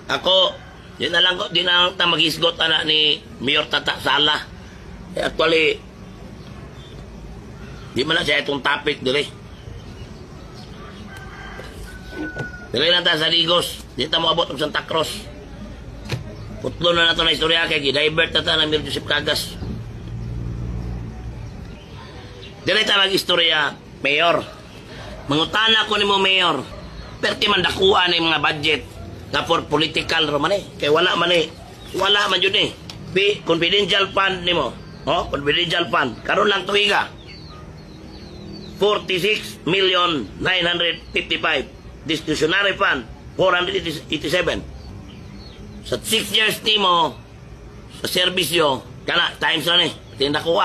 Ako, di na lang ta mag-isgot na ni Mayor Tata Sala. Actually, di man na siya itong topic dire. Dire lang ta sa Ligos. Di ta mo abot ng Santa Cruz. Putlo na nato na istorya kay gidivert na ta ng Mayor Joseph Cagas. Dire ta mag-istorya, Mayor. Mangutana ko ni mo, Mayor. Perti man dakuan ng mga budget na for political roman eh. Kaya wala man eh. Wala man yun eh. Confidential fund ni mo. Oh, confidential fund. Karon lang tuiga. 46,955,000. Discretionary fund, 487. Sa 6 years ni mo, sa serbisyo, kana, times na ni. Tinda ko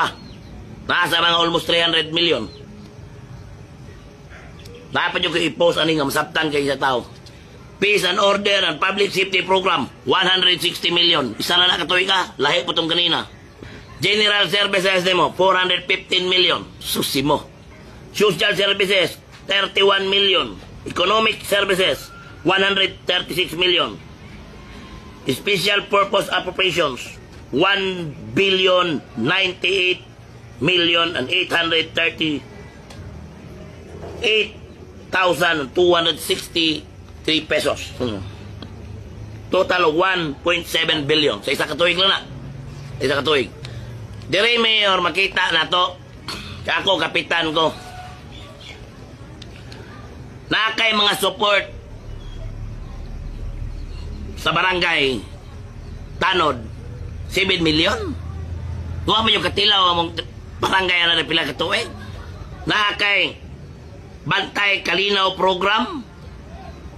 nasa mga almost 300 million. Dapat yung i-post ani nga masabtan kay sa tao. Peace and Order and Public Safety Program, 160 million. Isa na nakatuwi ka, lahi po itong kanina. General Services mo, 415 million. Susi mo. Social Services, 31 million. Economic Services, 136 million. Special Purpose Appropriations, 1,098,263 pesos. Total of 1.7 billion. Sa isa katuig lang na. Isa katuig. Dire, Mayor, makita na to. Ako, kapitan ko. Nakay mga support sa barangay Tanod, 7 million. Tuwa mo yung katilaw among barangay na pila katuig. Nakay Bantay Kalinaw Program,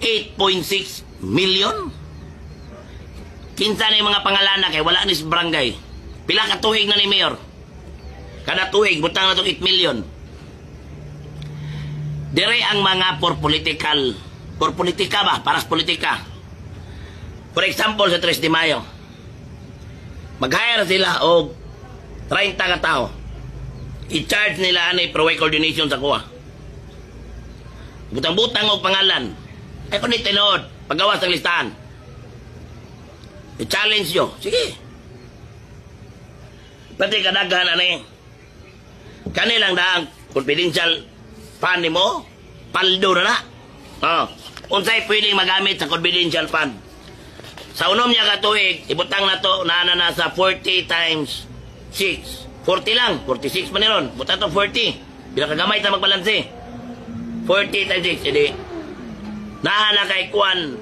8.6 million. Kinsa na yung mga pangalan na kay wala ni sa barangay. Pila ka tuig na ni Mayor. Kada tuig, butang na itong 8 million. Dire ang mga for political. For politika ba? Para sa politika. For example, sa 3 de Mayo, mag-hire sila o 30 ka tao. I-charge nila anay per week coordination sa kuha. Butang-butang o pangalan. Ay kung tinood, paggawas ng listahan. I-challenge nyo. Sige. Pati kadaghan anay. Kanilang daang confidential fund mo, paldo na na. Unsay pwedeng magamit sa confidential fund. Sa unom niya katuig, ibutang na to na sa 40 times 6. 40 lang, 46 man niron. Butang to 40. Bila kagamay ta magbalanse. 40 times 6, edi. Nana kay Kuan,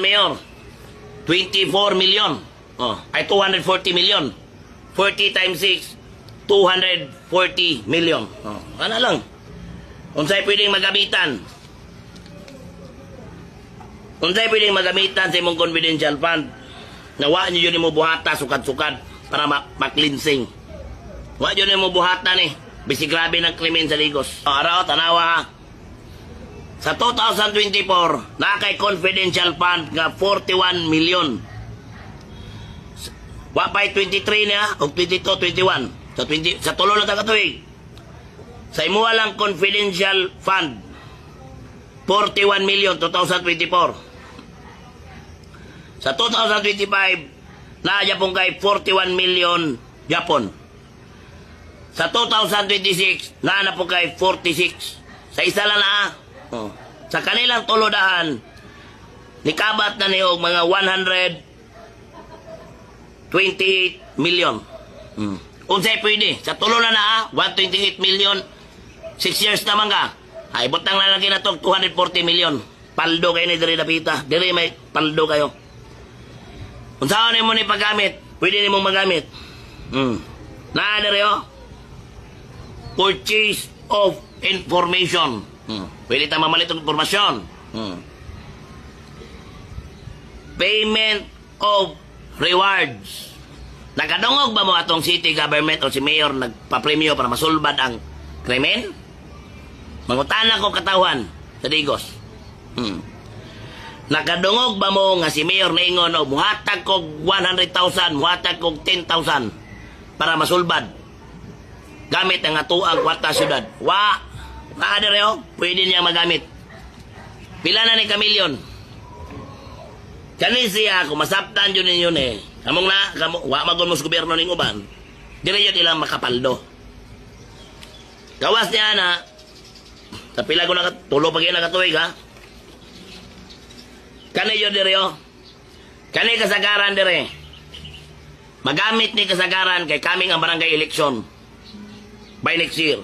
Mayor. 24 million. Ay 240 million. 40 times 6, 240 million. Ano lang. Unsay pwedeng magamitan? Unsay pwedeng magamitan sa imong confidential fund? Nawa nyo yun mo buhata, sukad-sukad, para maklinsing. Wa yun mo buhata ni. Bisi grabe ng krimen sa Ligos. Araw, tanawa ha. Sa 2024, nakay confidential fund nga 41 million. Wapay 23 niya, o 22, 21. Sa tulo na tagatuig. Sa imuha lang confidential fund, 41 million 2024. Sa 2025, naadya pong kay 41 million Japon. Sa 2026, naana po kay 46. Sa isa lang na sa kanilang tulodahan, nikabat na niyo mga 128 million. Unsay pwede? Sa tulo na 128 million. 6 years naman ka. Ay, butang na lang kinatog 240 million. Paldo kayo ni Diri Dapita. Diri may paldo kayo. Kung saan mo ni paggamit, pwede ni mong magamit. Diri purchase of information. Pwede tayo mamalit ng informasyon. Payment of rewards. Nakadungog ba mo atong city government o si mayor nagpapremyo para masulbad ang krimen? Mangutana ko katawan sa Digos. Nakadungog ba mo nga si mayor naingon o muhatag kog 100,000, muhatag kog 10,000 para masulbad gamit ang atuang kwarta syudad? Pwede niya magamit. Pila na ni Kamilyon? Kani siya, kung masaptan yun yun eh. Kamong na, wa magon mo sa gobyerno ning uban, dire yun ilang makapaldo. Gawas niya na, sa pila ko tulo pag yun nakatuwig ha. Kani yun dire yun. Kani kasagaran dire. Magamit ni kasagaran kay kaming ang barangay election. By next year.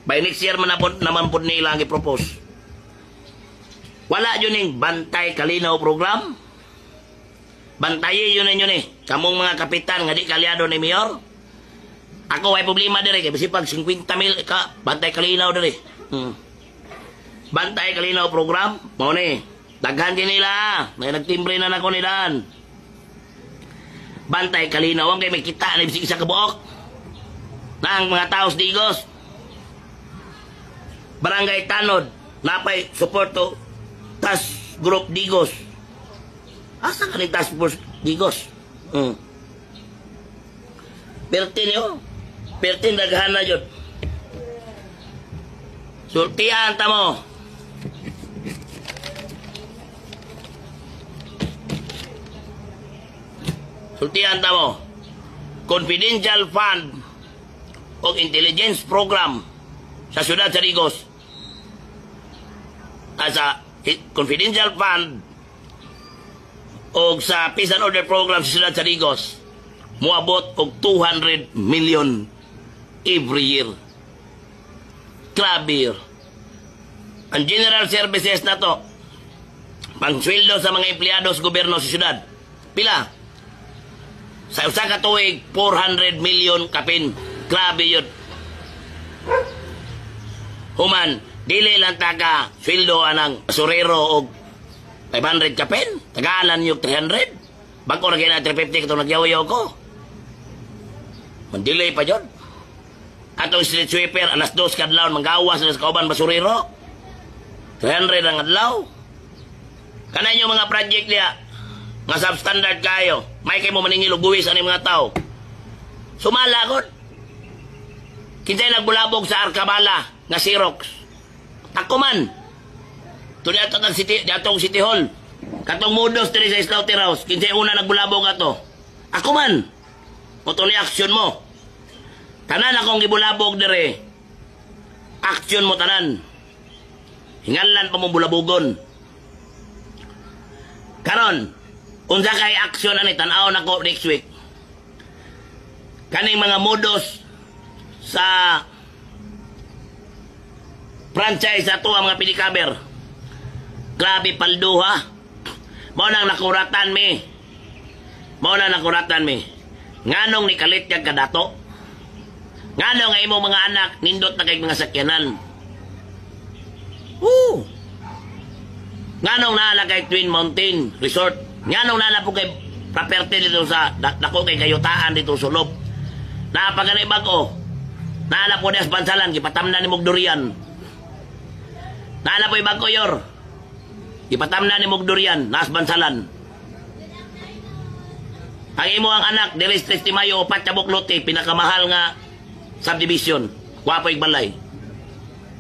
By next year naman po nila ang i-propose. Wala yun yung bantay kalinaw program. Bantayin yun yun eh. Kamong mga kapitan nga di kalyado ni Mayor. Ako ay problema dire kay basi pag 50 mil ka bantay kalinaw dire. Bantay kalinaw program mo ni. Daghan din nila. May nagtimbre na nako nilan. Bantay kalinaw ang kay may kita na bisig isa ka buok. Nang mga taos digos. Barangay Tanod napay suporto task group digos. Asa ka ni task force digos? Pertin yun. Pertin daghan na yun. Sultihan ta mo. Sultihan ta mo. Confidential fund o intelligence program sa syudad sa Digos. Asa confidential fund o sa peace and order program sa syudad sa Digos muabot og 200 million every year. Grabe. Ang general services na to, pangsweldo sa mga empleyado sa gobyerno sa syudad, pila? Sa usa ka tuig, 400 million kapin. Grabe yun. Human, dili lang taga sweldo anang basurero og 500 kapin. Tagalan yung 300. Bago na kaya na 350 katong nagyaw-yaw ko. Mandilay pa yun. Atong street sweeper, alas 2 kadlaw, manggawas na sa kauban basurero. 300 ang adlaw. Kanan yung mga project niya, nga substandard kayo. May kayo mo maningil og buwis ani mga tao. Sumalakot. Kinsay nagbulabog sa Arkabala nga Xerox. Ako man. Tuni atong City Hall. Katong modos diri sa Slaughterhouse. Kinsay una nagbulabog ato. Ako man. Moto ni action mo. Tanan akong gibulabog diri. Action mo tanan. Hingalan pa mo bulabogon. Karon, unsa kay action ani tan-aw nako next week. Kaning mga modos sa franchise ato ang mga pinikaber. Grabe palduha. Mao nang nakuratan mi. Nganong ni kalit yag kadato. Nganong nga imong mga anak nindot na kay mga sakyanan. Nganong naala kay Twin Mountain Resort. Nganong naala po kay property dito sa dako kay kayutaan dito sulop. Napagani bag-o. Naala po des bansalan gipatamnan ni Mugdurian. Naala po ibag ko yor. Gipatamnan ni Mugdurian nas bansalan. Ang imo ang anak diri sa Timayo 4 ka Buklote pinakamahal nga subdivision. Wapo ig balay.